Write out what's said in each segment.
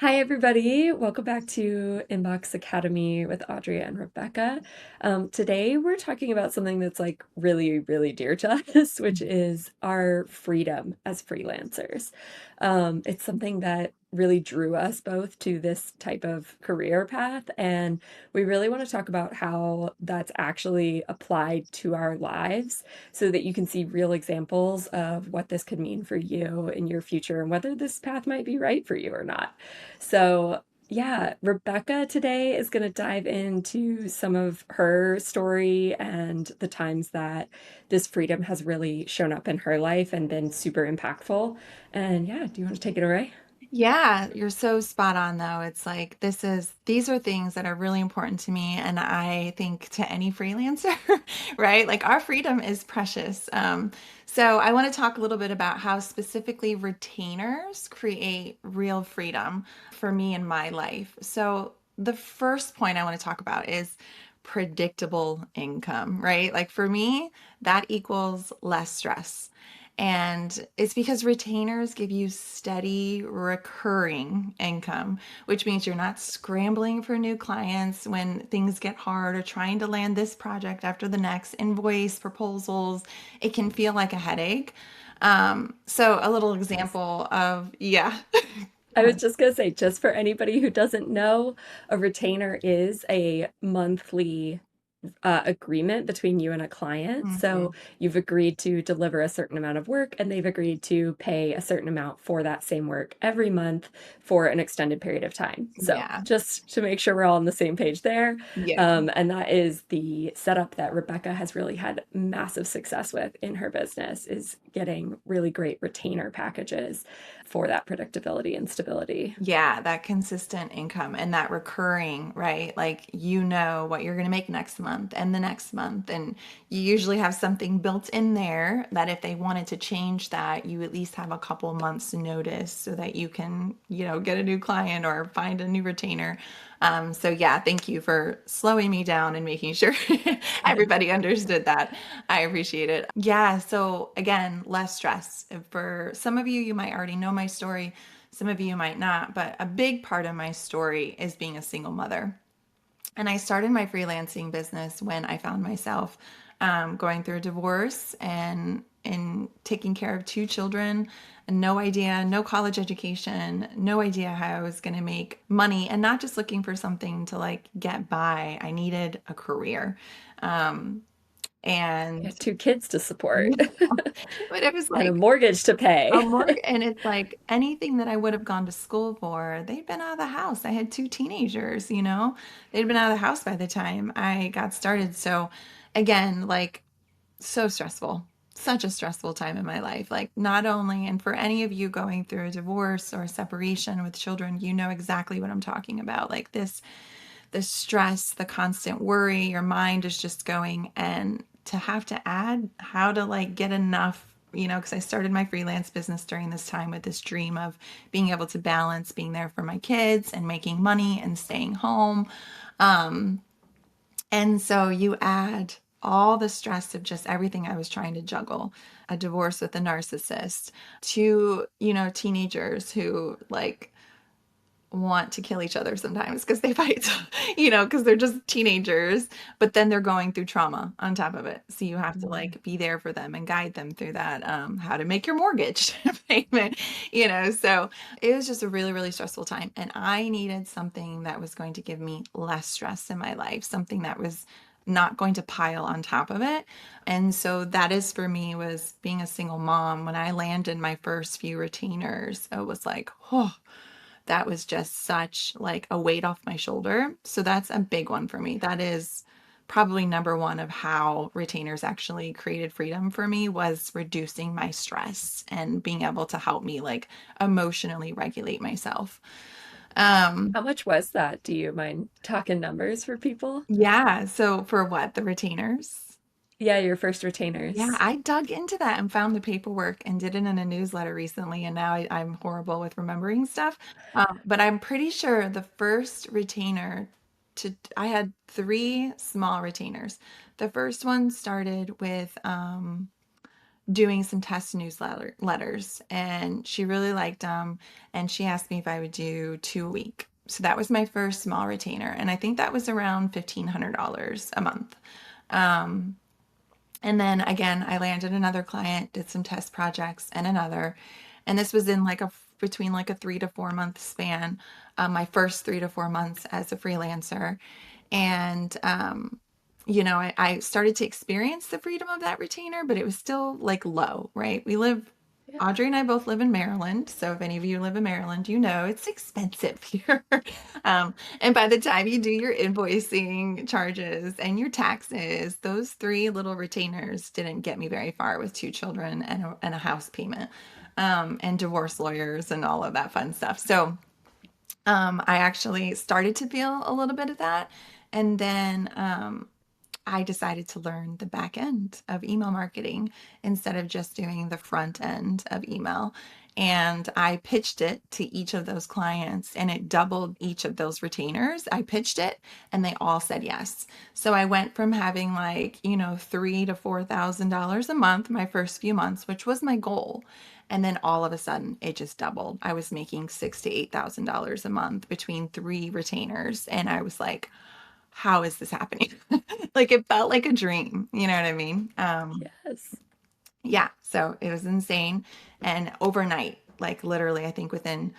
Hi, everybody. Welcome back to Inbox Academy with Audrey and Rebecca. Today, we're talking about something that's like really, really dear to us, which is our freedom as freelancers. It's something that really drew us both to this type of career path, and we really want to talk about how that's actually applied to our lives so that you can see real examples of what this could mean for you in your future and whether this path might be right for you or not. So, yeah, Rebecca today is going to dive into some of her story and the times that this freedom has really shown up in her life and been super impactful. And yeah, do you want to take it away? Yeah, you're so spot on though. It's like these are things that are really important to me and I think to any freelancer, right? Like our freedom is precious. So I want to talk a little bit about how specifically retainers create real freedom for me in my life. So the first point I want to talk about is predictable income, right? Like for me, that equals less stress. And it's because retainers give you steady, recurring income, which means you're not scrambling for new clients when things get hard or trying to land this project after the next invoice, proposals. It can feel like a headache. So, a little Yes. example of, yeah. I was just going to say, just for anybody who doesn't know, a retainer is a monthly agreement between you and a client. So Mhm. you've agreed to deliver a certain amount of work, and they've agreed to pay a certain amount for that same work every month for an extended period of time. So Yeah. just to make sure we're all on the same page there. Yeah. And that is the setup that Rebecca has really had massive success with in her business is getting really great retainer packages for that predictability and stability. Yeah, that consistent income and that recurring, right? Like you know what you're going to make next month and the next month. And you usually have something built in there that if they wanted to change that, you at least have a couple months notice so that you can, get a new client or find a new retainer. So yeah, thank you for slowing me down and making sure everybody understood that. I appreciate it. Yeah, so again, less stress. For some of you, you might already know my story. Some of you might not, but a big part of my story is being a single mother. And I started my freelancing business when I found myself going through a divorce and taking care of two children, and no idea, no college education, no idea how I was going to make money, and not just looking for something to like get by. I needed a career. Um, Yeah, and two kids to support but it was and a like mortgage to pay. a mortgage, and it's like anything that I would have gone to school for, they'd been out of the house. I had two teenagers, they'd been out of the house by the time I got started. So, again, like so stressful, such a stressful time in my life. Like, not only, and for any of you going through a divorce or a separation with children, you know exactly what I'm talking about. Like, the stress, the constant worry, your mind is just going, and to have to add how to like get enough, because I started my freelance business during this time with this dream of being able to balance being there for my kids and making money and staying home. Um, and so you add all the stress of just everything I was trying to juggle, a divorce with a narcissist, to, teenagers who like want to kill each other sometimes because they fight, because they're just teenagers, but then they're going through trauma on top of it. So you have to Mm. like be there for them and guide them through that, how to make your mortgage payment, So it was just a really, really stressful time. And I needed something that was going to give me less stress in my life, something that was not going to pile on top of it. And so that is for me was being a single mom. When I landed my first few retainers, it was like, oh, that was just such like a weight off my shoulder. So that's a big one for me. That is probably number one of how retainers actually created freedom for me was reducing my stress and being able to help me like emotionally regulate myself. Um, How much was that? Do you mind talking numbers for people? yeah. So for what? The retainers? Yeah, your first Yeah, retainers. I dug into that and found the paperwork and did it in a newsletter recently, and now I'm horrible with remembering stuff. But I'm pretty sure the first retainer I had three small retainers. The first one started with doing some test letters, and she really liked them, and she asked me if I would do 2 a week. So that was my first small retainer, and I think that was around $1,500 a month. Um, and then again, I landed another client, did some test projects and another. And this was in like a between like a 3 to 4 month span, my first 3 to 4 months as a freelancer. And I started to experience the freedom of that retainer, but it was still like low, right? Yeah. Audrey and I both live in Maryland. So if any of you live in Maryland, you know it's expensive here. And by the time you do your invoicing charges and your taxes, those three little retainers didn't get me very far with two children and a house payment, and divorce lawyers and all of that fun stuff. So I actually started to feel a little bit of that. And then I decided to learn the back end of email marketing instead of just doing the front end of email. And I pitched it to each of those clients and it doubled each of those retainers. I pitched it and they all said yes. So I went from having like, $3,000 to $4,000 a month my first few months, which was my goal. And then all of a sudden it just doubled. I was making $6,000 to $8,000 a month between three retainers. And I was like, how is this happening? Like it felt like a dream, you know what I mean? Yes. Yeah, so it was insane. And overnight, like literally, I think within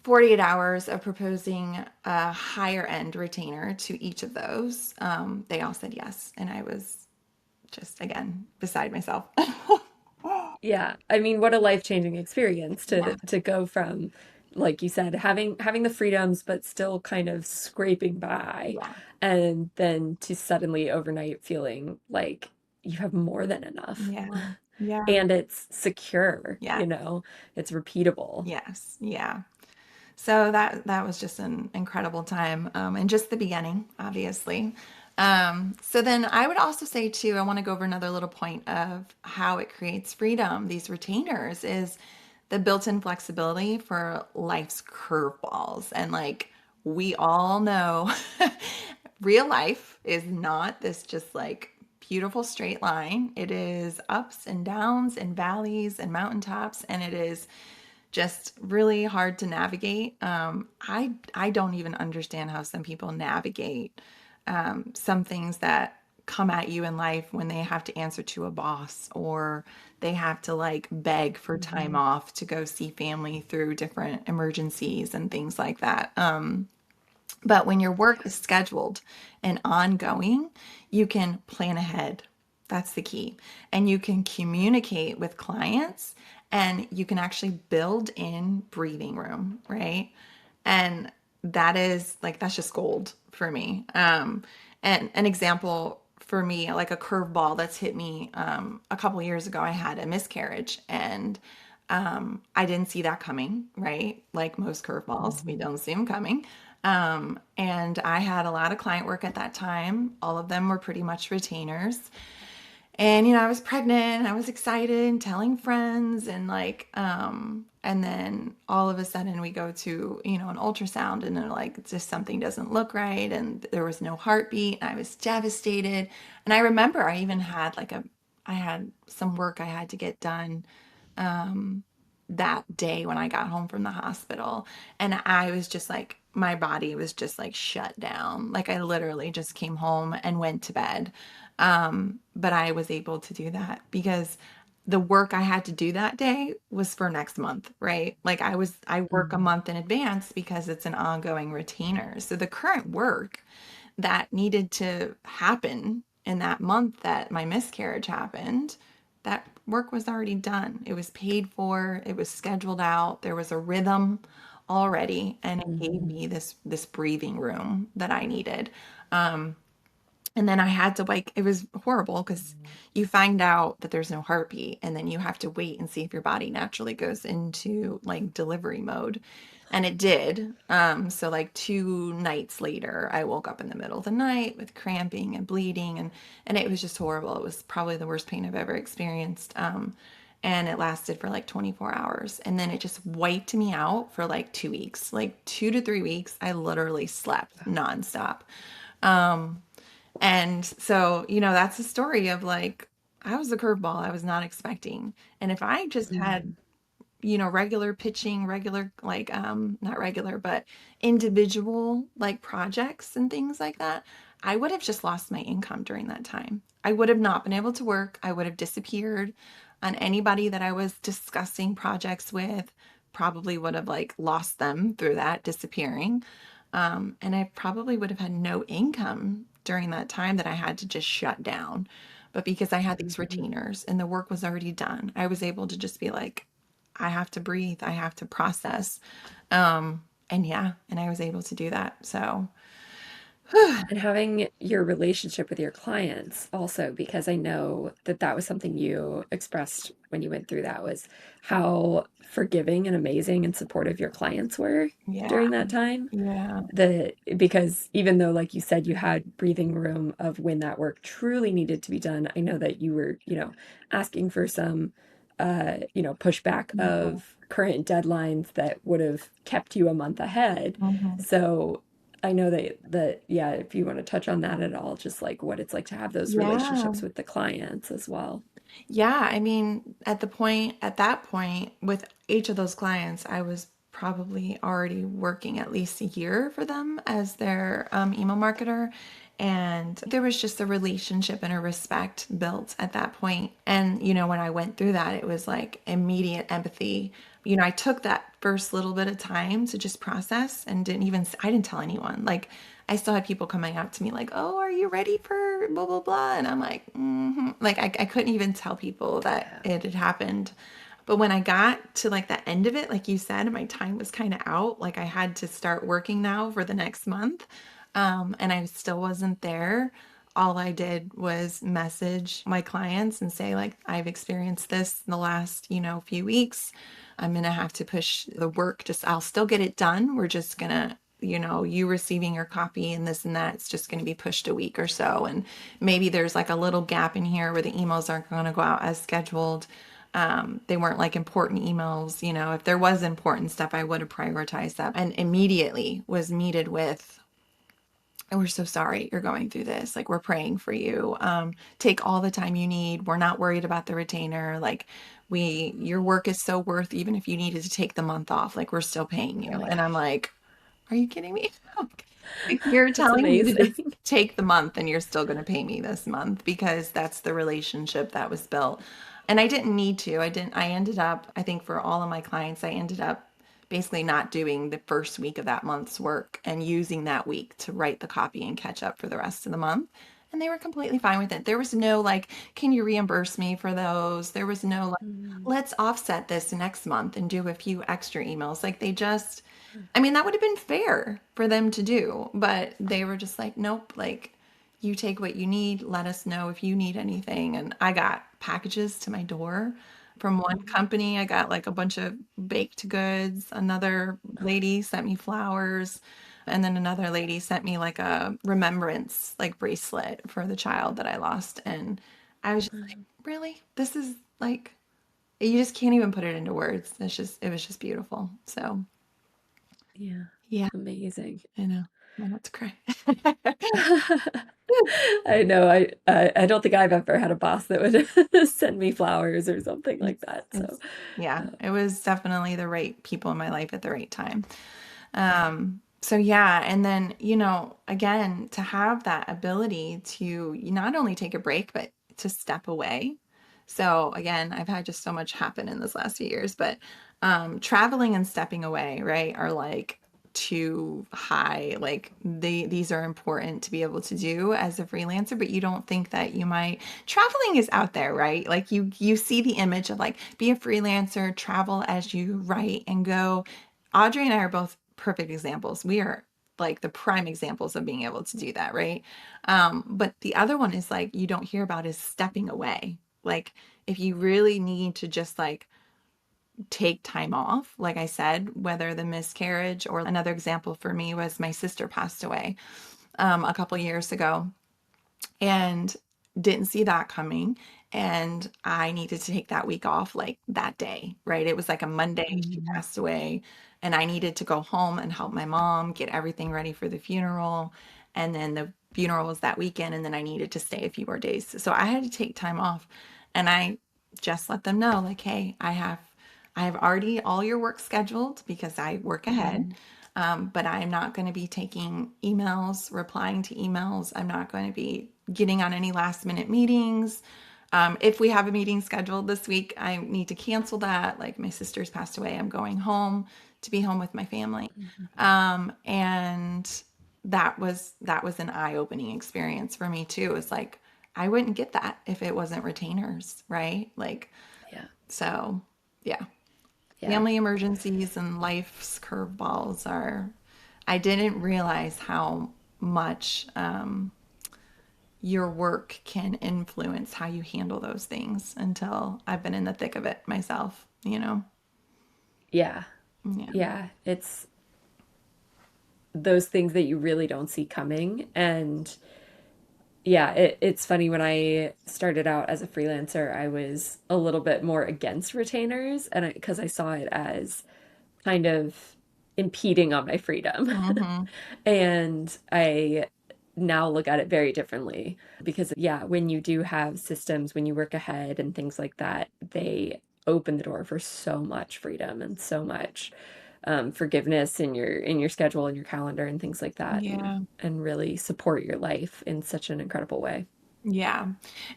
48 hours of proposing a higher end retainer to each of those, they all said yes. And I was just, again, beside myself. Yeah. I mean, what a life-changing experience Yeah, to go from, like you said, having the freedoms but still kind of scraping by, yeah, and then to suddenly overnight feeling like you have more than enough. yeah, yeah, And it's secure, yeah, it's repeatable. yes, yeah. So that was just an incredible time, and just the beginning, obviously. So then I would also say too, I want to go over another little point of how it creates freedom. These retainers is the built-in flexibility for life's curveballs, and like we all know, real life is not this just like beautiful straight line. It is ups and downs and valleys and mountaintops, and it is just really hard to navigate. I don't even understand how some people navigate some things that come at you in life when they have to answer to a boss or they have to like beg for time Mhm. off to go see family through different emergencies and things like that. But when your work is scheduled and ongoing, you can plan ahead. That's the key. And you can communicate with clients and you can actually build in breathing room, right? And that is like, that's just gold for me. And an example for me, like a curveball that's hit me a couple years ago, I had a miscarriage and I didn't see that coming, right? Like most curveballs, we Mhm. don't see them coming. And I had a lot of client work at that time. All of them were pretty much retainers. And I was pregnant, I was excited and telling friends and like and then all of a sudden we go to, an ultrasound and they're like just something doesn't look right and there was no heartbeat. And I was devastated. And I remember I had some work I had to get done that day when I got home from the hospital. And I was just like, my body was just like shut down. Like I literally just came home and went to bed. But I was able to do that because the work I had to do that day was for next month, right? Like I work a Mhm. month in advance because it's an ongoing retainer. So the current work that needed to happen in that month that my miscarriage happened, that work was already done. It was paid for, it was scheduled out, there was a rhythm already, and it gave Mhm. me this breathing room that I needed. Um, and then I had to like, it was horrible because you find out that there's no heartbeat, and then you have to wait and see if your body naturally goes into like delivery mode. And it did. So like 2 nights later, I woke up in the middle of the night with cramping and bleeding, and it was just horrible. It was probably the worst pain I've ever experienced. And it lasted for like 24 hours. And then it just wiped me out for like 2 weeks, like 2 to 3 weeks. I literally slept nonstop. And so, that's a story of like I was the curveball I was not expecting. And if I just had, Mhm. regular pitching, regular, like, not regular, but individual like projects and things like that, I would have just lost my income during that time. I would have not been able to work. I would have disappeared on anybody that I was discussing projects with, probably would have like lost them through that disappearing. And I probably would have had no income during that time that I had to just shut down. But because I had these Mhm. retainers and the work was already done, I was able to just be like, I have to breathe, I have to process. And yeah, and I was able to do that. So, And having your relationship with your clients also, because I know that that was something you expressed when you went through that, was how forgiving and amazing and supportive your clients were yeah, during that time. yeah. The because even though, like you said, you had breathing room of when that work truly needed to be done, I know that you were, asking for some, pushback Mhm, of current deadlines that would have kept you a month ahead. mhm. So I know that yeah, if you want to touch on that at all, just like what it's like to have those Yeah. relationships with the clients as well. Yeah, I mean, at that point, with each of those clients, I was probably already working at least a year for them as their email marketer. And there was just a relationship and a respect built at that point. And, when I went through that, it was like immediate empathy. I took that first little bit of time to just process and I didn't tell anyone. Like, I still had people coming up to me like, "Oh, are you ready for blah blah blah?" And I'm like, like I couldn't even tell people that Yeah. it had happened. But when I got to like the end of it, like you said, my time was kind of out. Like I had to start working now for the next month, and I still wasn't there. All I did was message my clients and say, like, I've experienced this in the last, few weeks. I'm gonna have to push the work. I'll still get it done. We're just gonna, you receiving your copy and this and that, it's just going to be pushed a week or so. And maybe there's like a little gap in here where the emails aren't going to go out as scheduled. They weren't like important emails. If there was important stuff, I would have prioritized that and immediately was meted with, and we're so sorry you're going through this. Like, we're praying for you. Take all the time you need. We're not worried about the retainer. Like, your work is so worth, even if you needed to take the month off, like, we're still paying Oh you. my And I'm gosh. like, are you kidding me? You're That's telling me to just amazing. take the month and you're still going to pay me this month because that's the relationship that was built. And I didn't need to. I ended up, I think for all of my clients, I ended up basically not doing the first week of that month's work and using that week to write the copy and catch up for the rest of the month. And they were completely fine with it. There was no like, can you reimburse me for those? There was no like, Mm. let's offset this next month and do a few extra emails. Like they just, I mean, that would have been fair for them to do, but they were just like, nope, like you take what you need, let us know if you need anything. And I got packages to my door from one Mhm. company. I got like a bunch of baked goods. Another lady sent me flowers. And then another lady sent me like a remembrance like bracelet for the child that I lost. And I was just like, Mhm. really? This is like, you just can't even put it into words. It was just beautiful. So, Yeah. yeah. Amazing. I know. I'm about to cry. I know. I don't think I've ever had a boss that would send me flowers or something like that. So, Yeah, uh, it was definitely the right people in my life at the right time. So yeah, and then, again, to have that ability to not only take a break, but to step away. So again, I've had just so much happen in this last few years, but traveling and stepping away, right, are like too high. Like these are important to be able to do as a freelancer, but you don't think that you might. Traveling is out there, right? Like you see the image of like be a freelancer, travel as you write and go. Audrey and I are both perfect examples. We are like the prime examples of being able to do that, right? But the other one is like you don't hear about is stepping away. Like if you really need to just like take time off, like I said, whether the miscarriage or another example for me was my sister passed away a couple years ago and didn't see that coming. And I needed to take that week off like that day, right? It was like a Monday, she mm, passed away, and I needed to go home and help my mom get everything ready for the funeral. And then the funeral was that weekend, and then I needed to stay a few more days. So I had to take time off. And I just let them know, like, hey, I have already all your work scheduled because I work ahead. Mhm. But I'm not going to be taking emails, replying to emails. I'm not going to be getting on any last minute meetings. If we have a meeting scheduled this week, I need to cancel that. Like my sister's passed away, I'm going home to be home with my family. Mhm. And that was an eye-opening experience for me too. It's like I wouldn't get that if it wasn't retainers, right? Like Yeah. so, yeah. Yeah. Family emergencies and life's curveballs are. I didn't realize how much your work can influence how you handle those things until I've been in the thick of it myself, you know? Yeah. Yeah. Yeah. It's those things that you really don't see coming. And yeah, it's funny when I started out as a freelancer, I was a little bit more against retainers and because I saw it as kind of impeding on my freedom. Mm-hmm. And I now look at it very differently because, yeah, when you do have systems, when you work ahead and things like that, they open the door for so much freedom and so much forgiveness in your schedule and your calendar and things like that, Yeah. and really support your life in such an incredible way. Yeah.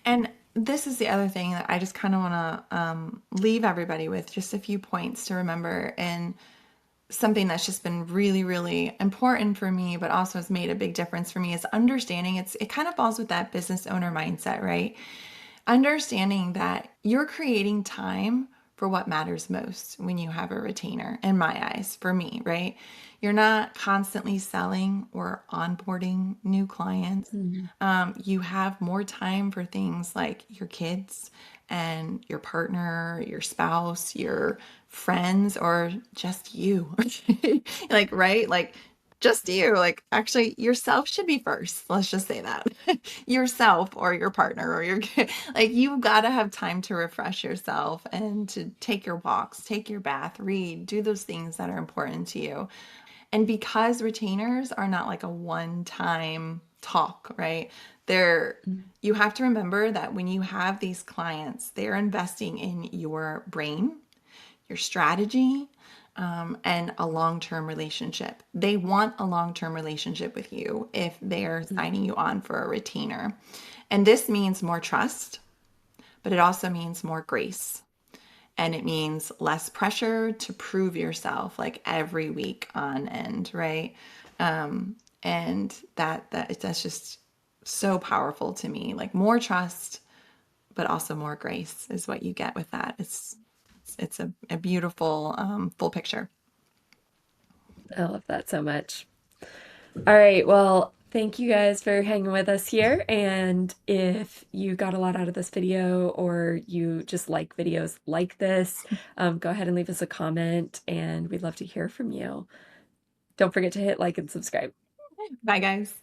And this is the other thing that I just kind of want to leave everybody with just a few points to remember. And something that's just been really, really important for me, but also has made a big difference for me is understanding it kind of falls with that business owner mindset, right? Understanding that you're creating time for what matters most when you have a retainer, in my eyes, for me, right? You're not constantly selling or onboarding new clients. Mhm. You have more time for things like your kids and your partner, your spouse, your friends, or just you. Like, right? Like, just you. Like, actually, yourself should be first. Let's just say that. Yourself or your partner or your kid. Like, you've got to have time to refresh yourself and to take your walks, take your bath, read, do those things that are important to you. And because retainers are not like a one time talk, right? They're, you have to remember that when you have these clients, they're investing in your brain, your strategy, and a long term relationship. They want a long term relationship with you if they're signing you on for a retainer. And this means more trust, but it also means more grace. And it means less pressure to prove yourself like every week on end, right? And that's just so powerful to me. Like more trust, but also more grace is what you get with that. It's a beautiful full picture. I love that so much. All right. Well, thank you guys for hanging with us here. And if you got a lot out of this video or you just like videos like this, go ahead and leave us a comment and we'd love to hear from you. Don't forget to hit like and subscribe. Bye, guys.